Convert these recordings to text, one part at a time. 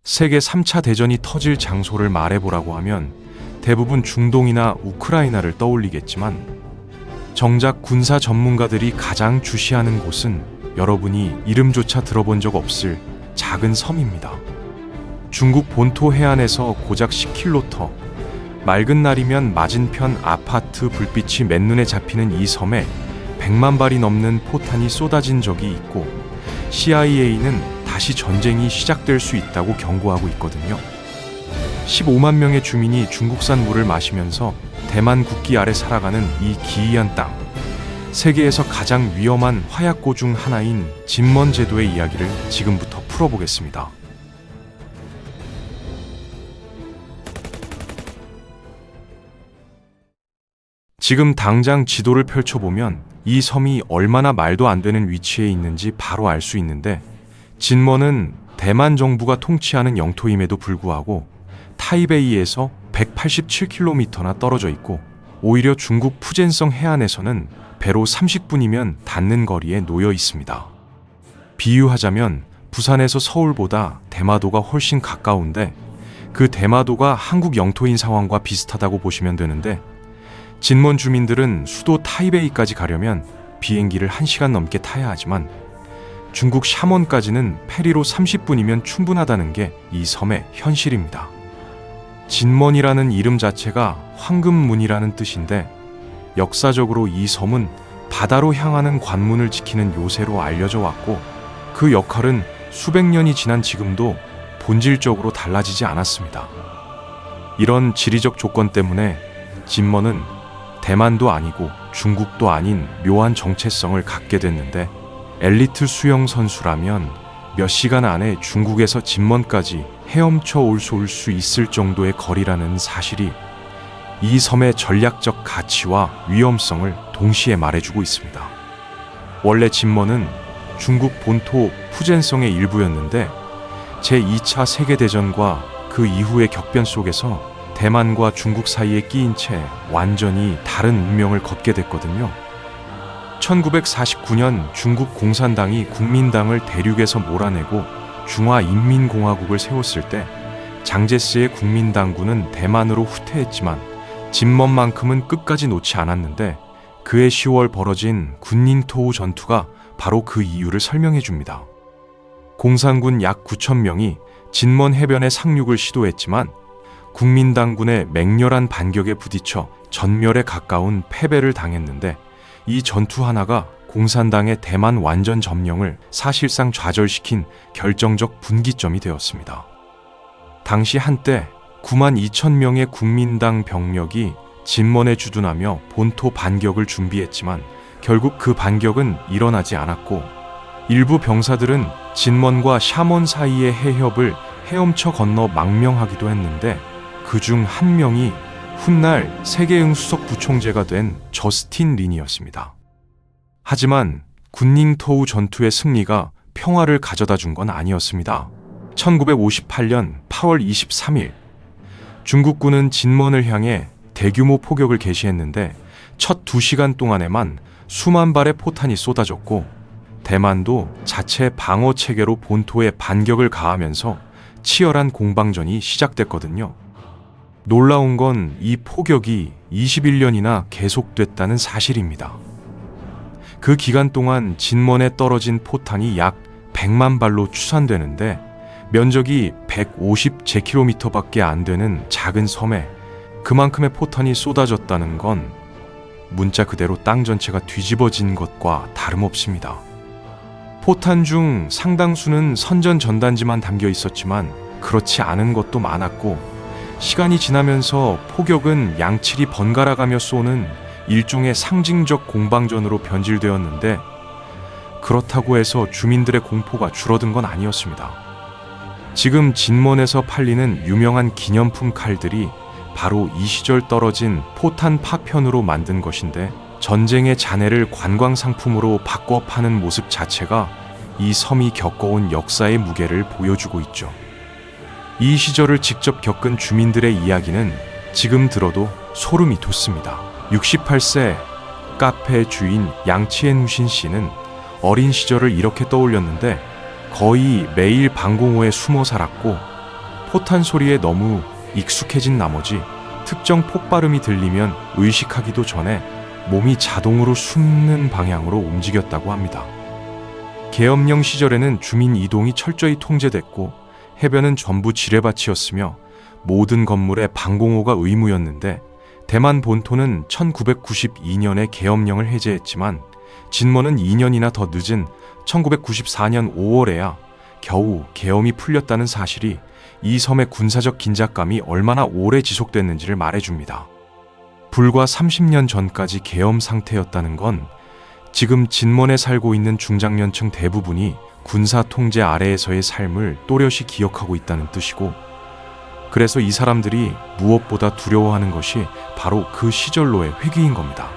세계 3차 대전이 터질 장소를 말해보라고 하면 대부분 중동이나 우크라이나를 떠올리겠지만 정작 군사 전문가들이 가장 주시하는 곳은 여러분이 이름조차 들어본 적 없을 작은 섬입니다. 중국 본토 해안에서 고작 10km, 맑은 날이면 맞은편 아파트 불빛이 맨눈에 잡히는 이 섬에 100만 발이 넘는 포탄이 쏟아진 적이 있고 CIA는 다시 전쟁이 시작될 수 있다고 경고하고 있거든요. 15만 명의 주민이 중국산 물을 마시면서 대만 국기 아래 살아가는 이 기이한 땅. 세계에서 가장 위험한 화약고 중 하나인 진먼 제도의 이야기를 지금부터 풀어보겠습니다. 지금 당장 지도를 펼쳐보면 이 섬이 얼마나 말도 안 되는 위치에 있는지 바로 알 수 있는데, 진먼은 대만 정부가 통치하는 영토임에도 불구하고 타이베이에서 187km나 떨어져 있고, 오히려 중국 푸젠성 해안에서는 배로 30분이면 닿는 거리에 놓여 있습니다. 비유하자면 부산에서 서울보다 대마도가 훨씬 가까운데 그 대마도가 한국 영토인 상황과 비슷하다고 보시면 되는데, 진먼 주민들은 수도 타이베이까지 가려면 비행기를 1시간 넘게 타야 하지만 중국 샤먼까지는 페리로 30분이면 충분하다는 게 이 섬의 현실입니다. 진먼이라는 이름 자체가 황금문이라는 뜻인데, 역사적으로 이 섬은 바다로 향하는 관문을 지키는 요새로 알려져 왔고, 그 역할은 수백 년이 지난 지금도 본질적으로 달라지지 않았습니다. 이런 지리적 조건 때문에 진먼은 대만도 아니고 중국도 아닌 묘한 정체성을 갖게 됐는데, 엘리트 수영 선수라면 몇 시간 안에 중국에서 진먼까지 헤엄쳐 올 수 있을 정도의 거리라는 사실이 이 섬의 전략적 가치와 위험성을 동시에 말해주고 있습니다. 원래 진먼은 중국 본토 푸젠성의 일부였는데 제2차 세계대전과 그 이후의 격변 속에서 대만과 중국 사이에 끼인 채 완전히 다른 운명을 걷게 됐거든요. 1949년 중국 공산당이 국민당을 대륙에서 몰아내고 중화인민공화국을 세웠을 때 장제스의 국민당군은 대만으로 후퇴했지만 진먼만큼은 끝까지 놓지 않았는데, 그해 10월 벌어진 군寧토우 전투가 바로 그 이유를 설명해 줍니다. 공산군 약 9,000명이 진먼 해변에 상륙을 시도했지만 국민당군의 맹렬한 반격에 부딪혀 전멸에 가까운 패배를 당했는데, 이 전투 하나가 공산당의 대만 완전 점령을 사실상 좌절시킨 결정적 분기점이 되었습니다. 당시 한때 9만 2천 명의 국민당 병력이 진먼에 주둔하며 본토 반격을 준비했지만 결국 그 반격은 일어나지 않았고, 일부 병사들은 진먼과 샤먼 사이의 해협을 헤엄쳐 건너 망명하기도 했는데, 그중 한 명이 훗날 세계응 수석 부총재가 된 저스틴 린이었습니다. 하지만 군寧토우 전투의 승리가 평화를 가져다 준 건 아니었습니다. 1958년 8월 23일 중국군은 진먼을 향해 대규모 포격을 개시했는데 첫 2시간 동안에만 수만 발의 포탄이 쏟아졌고, 대만도 자체 방어 체계로 본토에 반격을 가하면서 치열한 공방전이 시작됐거든요. 놀라운 건 이 포격이 21년이나 계속됐다는 사실입니다. 그 기간 동안 진먼에 떨어진 포탄이 약 100만 발로 추산되는데, 면적이 150제킬로미터밖에 안 되는 작은 섬에 그만큼의 포탄이 쏟아졌다는 건 문자 그대로 땅 전체가 뒤집어진 것과 다름없습니다. 포탄 중 상당수는 선전 전단지만 담겨 있었지만 그렇지 않은 것도 많았고, 시간이 지나면서 포격은 양칠이 번갈아가며 쏘는 일종의 상징적 공방전으로 변질되었는데, 그렇다고 해서 주민들의 공포가 줄어든 건 아니었습니다. 지금 진먼에서 팔리는 유명한 기념품 칼들이 바로 이 시절 떨어진 포탄 파편으로 만든 것인데, 전쟁의 잔해를 관광 상품으로 바꿔 파는 모습 자체가 이 섬이 겪어온 역사의 무게를 보여주고 있죠. 이 시절을 직접 겪은 주민들의 이야기는 지금 들어도 소름이 돋습니다. 68세 카페 주인 양치엔우신 씨는 어린 시절을 이렇게 떠올렸는데, 거의 매일 방공호에 숨어 살았고 포탄 소리에 너무 익숙해진 나머지 특정 폭발음이 들리면 의식하기도 전에 몸이 자동으로 숨는 방향으로 움직였다고 합니다. 계엄령 시절에는 주민 이동이 철저히 통제됐고 해변은 전부 지뢰밭이었으며 모든 건물에 방공호가 의무였는데 대만 본토는 1992년에 계엄령을 해제했지만 진먼은 2년이나 더 늦은 1994년 5월에야 겨우 계엄이 풀렸다는 사실이 이 섬의 군사적 긴장감이 얼마나 오래 지속됐는지를 말해줍니다. 불과 30년 전까지 계엄 상태였다는 건 지금 진먼에 살고 있는 중장년층 대부분이 군사 통제 아래에서의 삶을 또렷이 기억하고 있다는 뜻이고, 그래서 이 사람들이 무엇보다 두려워하는 것이 바로 그 시절로의 회귀인 겁니다.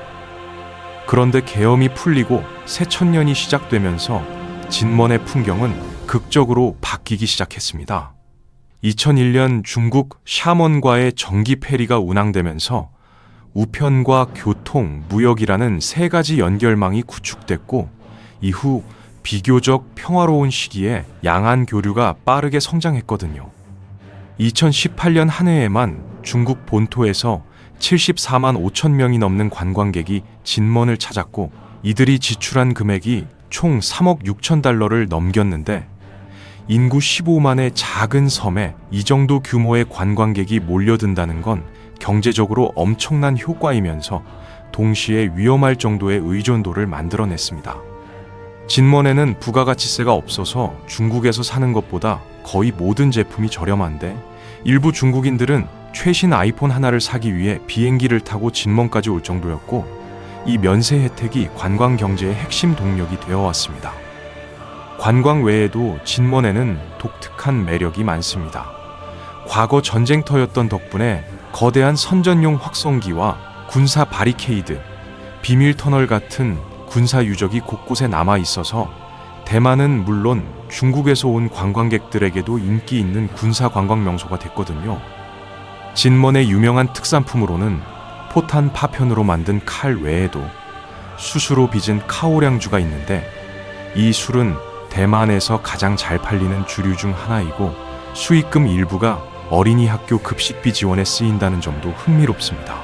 그런데 계엄이 풀리고 새 천년이 시작되면서 진먼의 풍경은 극적으로 바뀌기 시작했습니다. 2001년 중국 샤먼과의 전기 페리가 운항되면서 우편과 교통, 무역이라는 세 가지 연결망이 구축됐고 이후 비교적 평화로운 시기에 양안 교류가 빠르게 성장했거든요. 2018년 한 해에만 중국 본토에서 74만 5천 명이 넘는 관광객이 진먼을 찾았고 이들이 지출한 금액이 총 3억 6천 달러를 넘겼는데 인구 15만의 작은 섬에 이 정도 규모의 관광객이 몰려든다는 건 경제적으로 엄청난 효과이면서 동시에 위험할 정도의 의존도를 만들어냈습니다. 진먼에는 부가가치세가 없어서 중국에서 사는 것보다 거의 모든 제품이 저렴한데 일부 중국인들은 최신 아이폰 하나를 사기 위해 비행기를 타고 진먼까지 올 정도였고 이 면세 혜택이 관광 경제의 핵심 동력이 되어 왔습니다. 관광 외에도 진먼에는 독특한 매력이 많습니다. 과거 전쟁터였던 덕분에 거대한 선전용 확성기와 군사 바리케이드, 비밀 터널 같은 군사 유적이 곳곳에 남아 있어서 대만은 물론 중국에서 온 관광객들에게도 인기 있는 군사 관광 명소가 됐거든요. 진먼의 유명한 특산품으로는 포탄 파편으로 만든 칼 외에도 수수로 빚은 카오량주가 있는데 이 술은 대만에서 가장 잘 팔리는 주류 중 하나이고 수익금 일부가 어린이 학교 급식비 지원에 쓰인다는 점도 흥미롭습니다.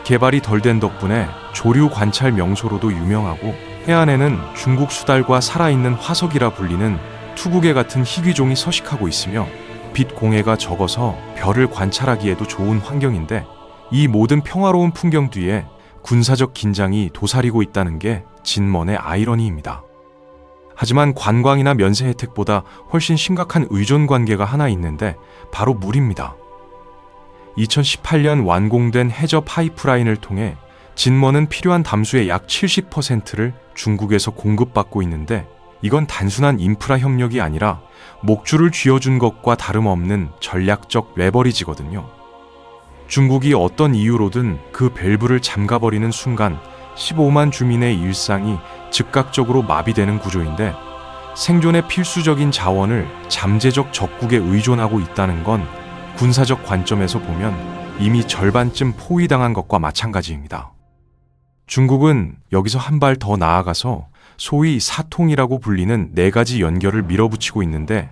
개발이 덜 된 덕분에 조류 관찰 명소로도 유명하고 해안에는 중국 수달과 살아있는 화석이라 불리는 투구개 같은 희귀종이 서식하고 있으며 빛 공해가 적어서 별을 관찰하기에도 좋은 환경인데 이 모든 평화로운 풍경 뒤에 군사적 긴장이 도사리고 있다는 게 진먼의 아이러니입니다. 하지만 관광이나 면세 혜택보다 훨씬 심각한 의존 관계가 하나 있는데 바로 물입니다. 2018년 완공된 해저 파이프라인을 통해 진먼은 필요한 담수의 약 70%를 중국에서 공급받고 있는데 이건 단순한 인프라 협력이 아니라 목줄을 쥐어준 것과 다름없는 전략적 레버리지거든요. 중국이 어떤 이유로든 그 밸브를 잠가버리는 순간 15만 주민의 일상이 즉각적으로 마비되는 구조인데 생존의 필수적인 자원을 잠재적 적국에 의존하고 있다는 건 군사적 관점에서 보면 이미 절반쯤 포위당한 것과 마찬가지입니다. 중국은 여기서 한 발 더 나아가서 소위 사통이라고 불리는 4가지 연결을 밀어붙이고 있는데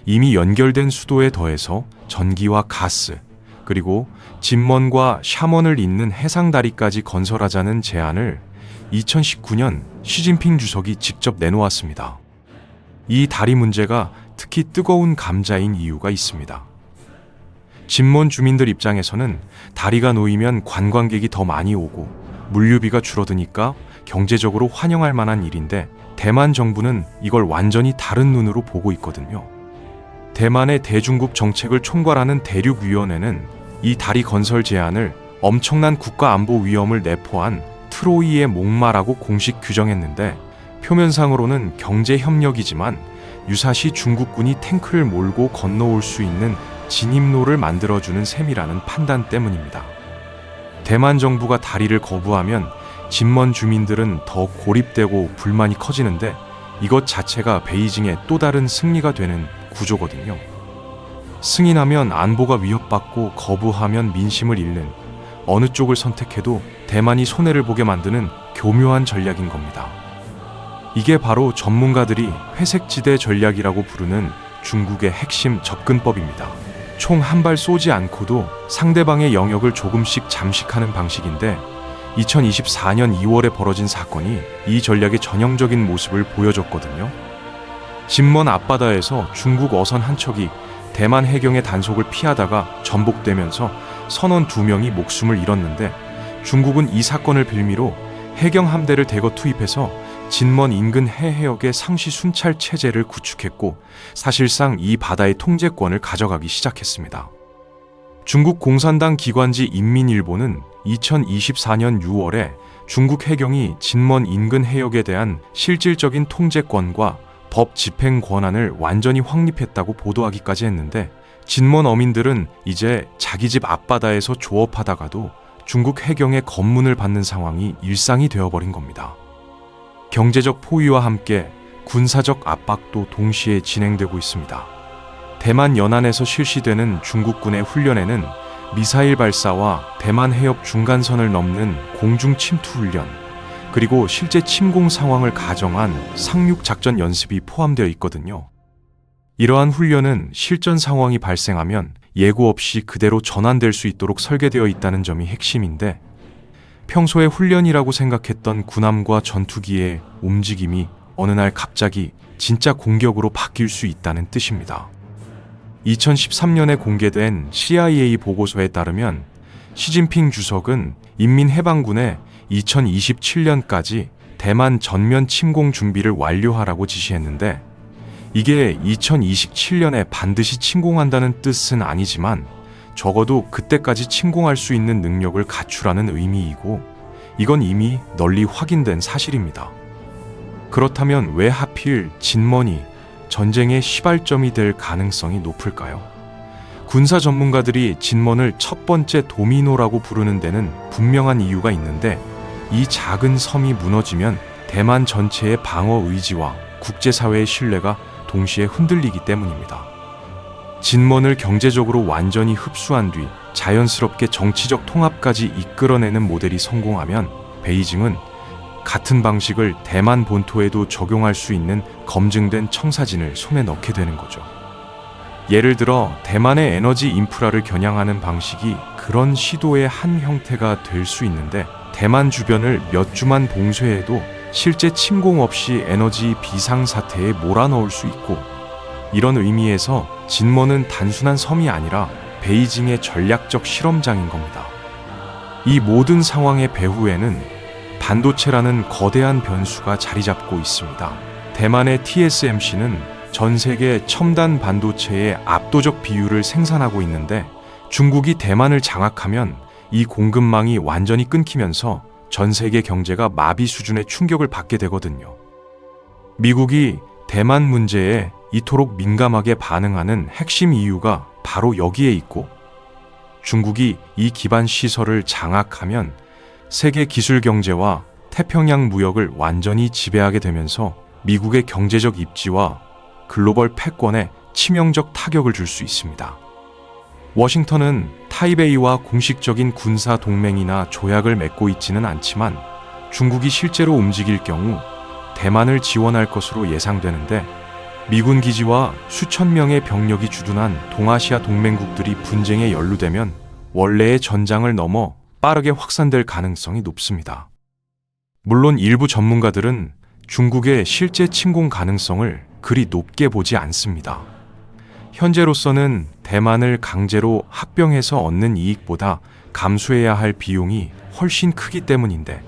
이미 연결된 수도에 더해서 전기와 가스, 그리고 진먼과 샤먼을 잇는 해상다리까지 건설하자는 제안을 2019년 시진핑 주석이 직접 내놓았습니다. 이 다리 문제가 특히 뜨거운 감자인 이유가 있습니다. 진먼 주민들 입장에서는 다리가 놓이면 관광객이 더 많이 오고 물류비가 줄어드니까 경제적으로 환영할 만한 일인데 대만 정부는 이걸 완전히 다른 눈으로 보고 있거든요. 대만의 대중국 정책을 총괄하는 대륙위원회는 이 다리 건설 제안을 엄청난 국가안보 위험을 내포한 트로이의 목마라고 공식 규정했는데 표면상으로는 경제협력이지만 유사시 중국군이 탱크를 몰고 건너올 수 있는 진입로를 만들어주는 셈이라는 판단 때문입니다. 대만 정부가 다리를 거부하면 진먼 주민들은 더 고립되고 불만이 커지는데 이것 자체가 베이징의 또 다른 승리가 되는 구조거든요. 승인하면 안보가 위협받고 거부하면 민심을 잃는 어느 쪽을 선택해도 대만이 손해를 보게 만드는 교묘한 전략인 겁니다. 이게 바로 전문가들이 회색지대 전략이라고 부르는 중국의 핵심 접근법입니다. 총 한 발 쏘지 않고도 상대방의 영역을 조금씩 잠식하는 방식인데 2024년 2월에 벌어진 사건이 이 전략의 전형적인 모습을 보여줬거든요. 진먼 앞바다에서 중국 어선 한 척이 대만 해경의 단속을 피하다가 전복되면서 선원 2명이 목숨을 잃었는데 중국은 이 사건을 빌미로 해경 함대를 대거 투입해서 진먼 인근 해역의 상시 순찰 체제를 구축했고 사실상 이 바다의 통제권을 가져가기 시작했습니다. 중국 공산당 기관지 인민일보는 2024년 6월에 중국 해경이 진먼 인근 해역에 대한 실질적인 통제권과 법 집행 권한을 완전히 확립했다고 보도하기까지 했는데 진먼 어민들은 이제 자기 집 앞바다에서 조업하다가도 중국 해경의 검문을 받는 상황이 일상이 되어버린 겁니다. 경제적 포위와 함께 군사적 압박도 동시에 진행되고 있습니다. 대만 연안에서 실시되는 중국군의 훈련에는 미사일 발사와 대만 해협 중간선을 넘는 공중 침투 훈련, 그리고 실제 침공 상황을 가정한 상륙 작전 연습이 포함되어 있거든요. 이러한 훈련은 실전 상황이 발생하면 예고 없이 그대로 전환될 수 있도록 설계되어 있다는 점이 핵심인데 평소에 훈련이라고 생각했던 군함과 전투기의 움직임이 어느 날 갑자기 진짜 공격으로 바뀔 수 있다는 뜻입니다. 2013년에 공개된 CIA 보고서에 따르면 시진핑 주석은 인민해방군에 2027년까지 대만 전면 침공 준비를 완료하라고 지시했는데 이게 2027년에 반드시 침공한다는 뜻은 아니지만 적어도 그때까지 침공할 수 있는 능력을 갖추라는 의미이고 이건 이미 널리 확인된 사실입니다. 그렇다면 왜 하필 진먼이 전쟁의 시발점이 될 가능성이 높을까요? 군사 전문가들이 진먼을 첫 번째 도미노라고 부르는 데는 분명한 이유가 있는데 이 작은 섬이 무너지면 대만 전체의 방어 의지와 국제사회의 신뢰가 동시에 흔들리기 때문입니다. 진먼을 경제적으로 완전히 흡수한 뒤 자연스럽게 정치적 통합까지 이끌어내는 모델이 성공하면 베이징은 같은 방식을 대만 본토에도 적용할 수 있는 검증된 청사진을 손에 넣게 되는 거죠. 예를 들어 대만의 에너지 인프라를 겨냥하는 방식이 그런 시도의 한 형태가 될 수 있는데 대만 주변을 몇 주만 봉쇄해도 실제 침공 없이 에너지 비상사태에 몰아넣을 수 있고 이런 의미에서 진먼은 단순한 섬이 아니라 베이징의 전략적 실험장인 겁니다. 이 모든 상황의 배후에는 반도체라는 거대한 변수가 자리 잡고 있습니다. 대만의 TSMC는 전 세계 첨단 반도체의 압도적 비율을 생산하고 있는데 중국이 대만을 장악하면 이 공급망이 완전히 끊기면서 전 세계 경제가 마비 수준의 충격을 받게 되거든요. 미국이 대만 문제에 이토록 민감하게 반응하는 핵심 이유가 바로 여기에 있고 중국이 이 기반 시설을 장악하면 세계 기술 경제와 태평양 무역을 완전히 지배하게 되면서 미국의 경제적 입지와 글로벌 패권에 치명적 타격을 줄 수 있습니다. 워싱턴은 타이베이와 공식적인 군사 동맹이나 조약을 맺고 있지는 않지만 중국이 실제로 움직일 경우 대만을 지원할 것으로 예상되는데 미군 기지와 수천 명의 병력이 주둔한 동아시아 동맹국들이 분쟁에 연루되면 원래의 전장을 넘어 빠르게 확산될 가능성이 높습니다. 물론 일부 전문가들은 중국의 실제 침공 가능성을 그리 높게 보지 않습니다. 현재로서는 대만을 강제로 합병해서 얻는 이익보다 감수해야 할 비용이 훨씬 크기 때문인데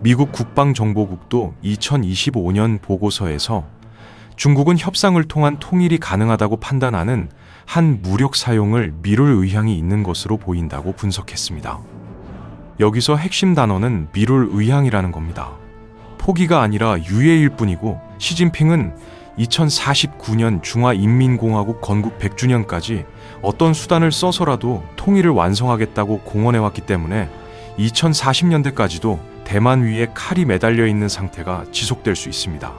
미국 국방정보국도 2025년 보고서에서 중국은 협상을 통한 통일이 가능하다고 판단하는 한 무력 사용을 미룰 의향이 있는 것으로 보인다고 분석했습니다. 여기서 핵심 단어는 미룰 의향이라는 겁니다. 포기가 아니라 유예일 뿐이고 시진핑은 2049년 중화인민공화국 건국 100주년까지 어떤 수단을 써서라도 통일을 완성하겠다고 공언해왔기 때문에 2040년대까지도 대만 위에 칼이 매달려 있는 상태가 지속될 수 있습니다.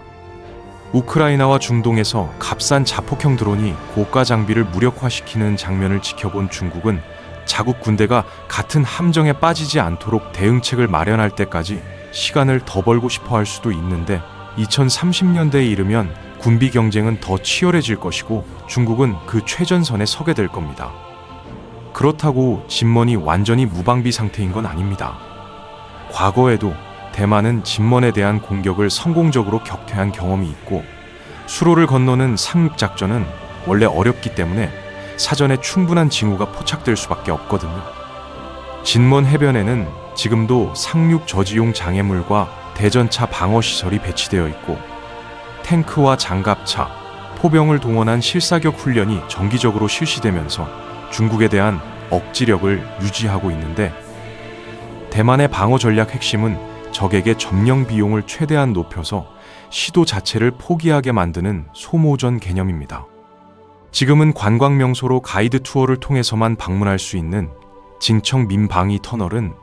우크라이나와 중동에서 값싼 자폭형 드론이 고가 장비를 무력화시키는 장면을 지켜본 중국은 자국 군대가 같은 함정에 빠지지 않도록 대응책을 마련할 때까지 시간을 더 벌고 싶어 할 수도 있는데 2030년대에 이르면 군비 경쟁은 더 치열해질 것이고 중국은 그 최전선에 서게 될 겁니다. 그렇다고 진먼이 완전히 무방비 상태인 건 아닙니다. 과거에도 대만은 진먼에 대한 공격을 성공적으로 격퇴한 경험이 있고, 수로를 건너는 상륙작전은 원래 어렵기 때문에 사전에 충분한 징후가 포착될 수밖에 없거든요. 진먼 해변에는 지금도 상륙 저지용 장애물과 대전차 방어시설이 배치되어 있고, 탱크와 장갑차, 포병을 동원한 실사격 훈련이 정기적으로 실시되면서 중국에 대한 억지력을 유지하고 있는데, 대만의 방어 전략 핵심은 적에게 점령 비용을 최대한 높여서 시도 자체를 포기하게 만드는 소모전 개념입니다. 지금은 관광 명소로 가이드 투어를 통해서만 방문할 수 있는 징청 민방위 터널은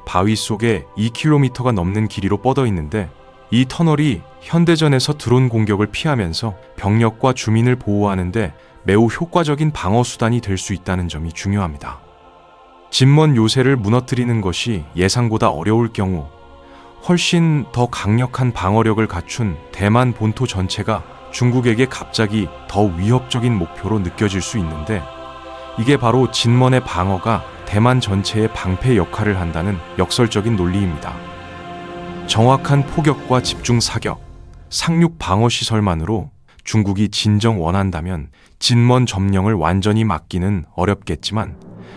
바위 속에 2km가 넘는 길이로 뻗어 있는데, 이 터널이 현대전에서 드론 공격을 피하면서 병력과 주민을 보호하는데 매우 효과적인 방어 수단이 될 수 있다는 점이 중요합니다. 진먼 요새를 무너뜨리는 것이 예상보다 어려울 경우 훨씬 더 강력한 방어력을 갖춘 대만 본토 전체가 중국에게 갑자기 더 위협적인 목표로 느껴질 수 있는데, 이게 바로 진먼의 방어가 대만 전체의 방패 역할을 한다는 역설적인 논리입니다. 정확한 포격과 집중 사격, 상륙 방어 시설만으로 중국이 진정 원한다면 진먼 점령을 완전히 막기는 어렵겠지만,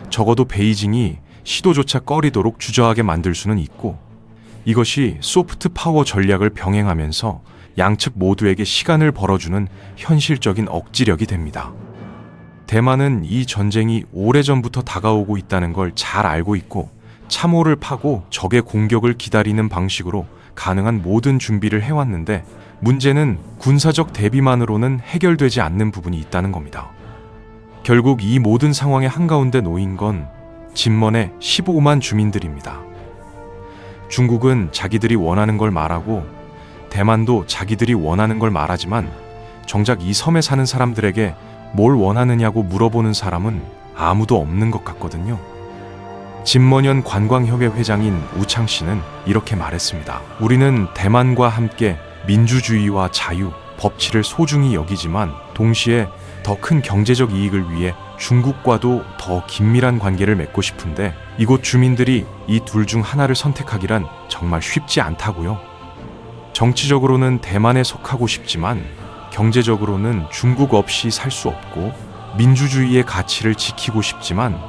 적어도 베이징이 시도조차 꺼리도록 주저하게 만들 수는 있고, 이것이 소프트 파워 전략을 병행하면서 양측 모두에게 시간을 벌어주는 현실적인 억지력이 됩니다. 대만은 이 전쟁이 오래전부터 다가오고 있다는 걸 잘 알고 있고, 참호를 파고 적의 공격을 기다리는 방식으로 가능한 모든 준비를 해왔는데, 문제는 군사적 대비만으로는 해결되지 않는 부분이 있다는 겁니다. 결국 이 모든 상황의 한가운데 놓인 건 진먼의 15만 주민들입니다. 중국은 자기들이 원하는 걸 말하고, 대만도 자기들이 원하는 걸 말하지만, 정작 이 섬에 사는 사람들에게 뭘 원하느냐고 물어보는 사람은 아무도 없는 것 같거든요. 진먼현 관광협회 회장인 우창 씨는 이렇게 말했습니다. 우리는 대만과 함께 민주주의와 자유, 법치를 소중히 여기지만 동시에 더 큰 경제적 이익을 위해 중국과도 더 긴밀한 관계를 맺고 싶은데, 이곳 주민들이 이 둘 중 하나를 선택하기란 정말 쉽지 않다고요. 정치적으로는 대만에 속하고 싶지만 경제적으로는 중국 없이 살 수 없고, 민주주의의 가치를 지키고 싶지만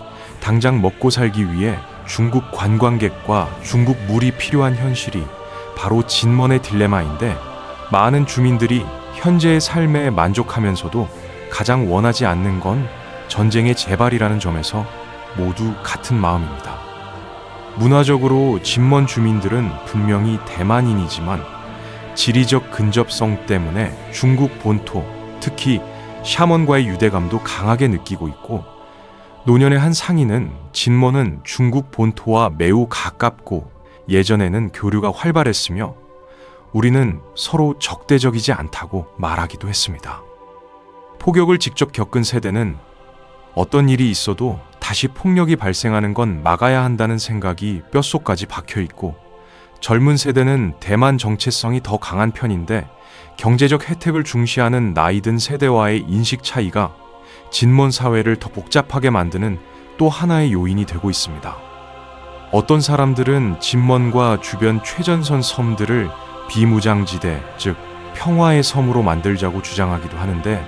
당장 먹고 살기 위해 중국 관광객과 중국 물이 필요한 현실이 바로 진먼의 딜레마인데, 많은 주민들이 현재의 삶에 만족하면서도 가장 원하지 않는 건 전쟁의 재발이라는 점에서 모두 같은 마음입니다. 문화적으로 진먼 주민들은 분명히 대만인이지만 지리적 근접성 때문에 중국 본토, 특히 샤먼과의 유대감도 강하게 느끼고 있고, 노년의 한 상인은 진먼은 중국 본토와 매우 가깝고 예전에는 교류가 활발했으며 우리는 서로 적대적이지 않다고 말하기도 했습니다. 폭격을 직접 겪은 세대는 어떤 일이 있어도 다시 폭력이 발생하는 건 막아야 한다는 생각이 뼛속까지 박혀 있고, 젊은 세대는 대만 정체성이 더 강한 편인데 경제적 혜택을 중시하는 나이든 세대와의 인식 차이가 진먼 사회를 더 복잡하게 만드는 또 하나의 요인이 되고 있습니다. 어떤 사람들은 진먼과 주변 최전선 섬들을 비무장지대, 즉 평화의 섬으로 만들자고 주장하기도 하는데,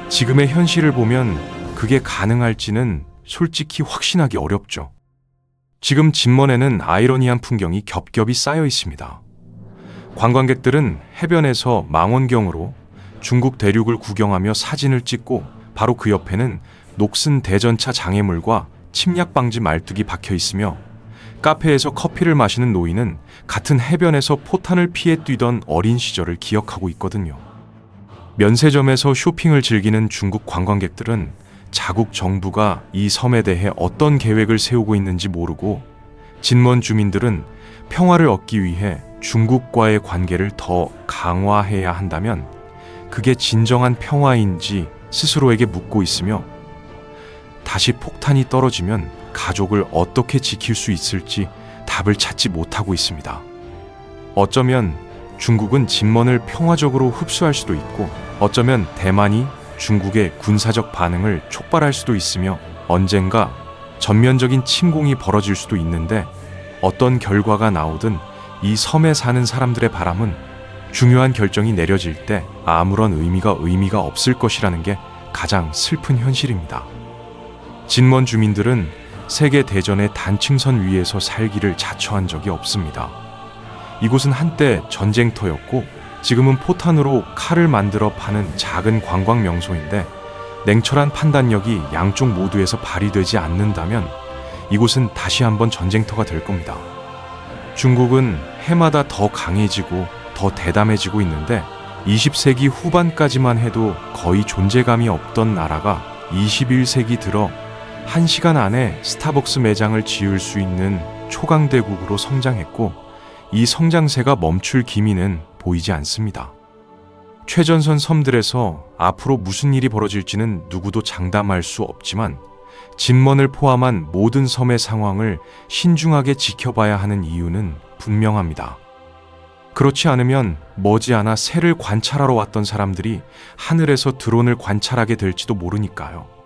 지금의 현실을 보면 그게 가능할지는 솔직히 확신하기 어렵죠. 지금 진먼에는 아이러니한 풍경이 겹겹이 쌓여 있습니다. 관광객들은 해변에서 망원경으로 중국 대륙을 구경하며 사진을 찍고, 바로 그 옆에는 녹슨 대전차 장애물과 침략 방지 말뚝이 박혀 있으며, 카페에서 커피를 마시는 노인은 같은 해변에서 포탄을 피해 뛰던 어린 시절을 기억하고 있거든요. 면세점에서 쇼핑을 즐기는 중국 관광객들은 자국 정부가 이 섬에 대해 어떤 계획을 세우고 있는지 모르고, 진먼 주민들은 평화를 얻기 위해 중국과의 관계를 더 강화해야 한다면 그게 진정한 평화인지 스스로에게 묻고 있으며, 다시 폭탄이 떨어지면 가족을 어떻게 지킬 수 있을지 답을 찾지 못하고 있습니다. 어쩌면 중국은 진먼을 평화적으로 흡수할 수도 있고, 어쩌면 대만이 중국의 군사적 반응을 촉발할 수도 있으며, 언젠가 전면적인 침공이 벌어질 수도 있는데 어떤 결과가 나오든 이 섬에 사는 사람들의 바람은 중요한 결정이 내려질 때 아무런 의미가 없을 것이라는 게 가장 슬픈 현실입니다. 진먼 주민들은 세계 대전의 단층선 위에서 살기를 자처한 적이 없습니다. 이곳은 한때 전쟁터였고 지금은 포탄으로 칼을 만들어 파는 작은 관광 명소인데 냉철한 판단력이 양쪽 모두에서 발휘되지 않는다면 이곳은 다시 한번 전쟁터가 될 겁니다. 중국은 해마다 더 강해지고 더 대담해지고 있는데 20세기 후반까지만 해도 거의 존재감이 없던 나라가 21세기 들어 1시간 안에 스타벅스 매장을 지을 수 있는 초강대국으로 성장했고 이 성장세가 멈출 기미는 보이지 않습니다. 최전선 섬들에서 앞으로 무슨 일이 벌어질지는 누구도 장담할 수 없지만 진먼을 포함한 모든 섬의 상황을 신중하게 지켜봐야 하는 이유는 분명합니다. 그렇지 않으면 머지않아 새를 관찰하러 왔던 사람들이 하늘에서 드론을 관찰하게 될지도 모르니까요.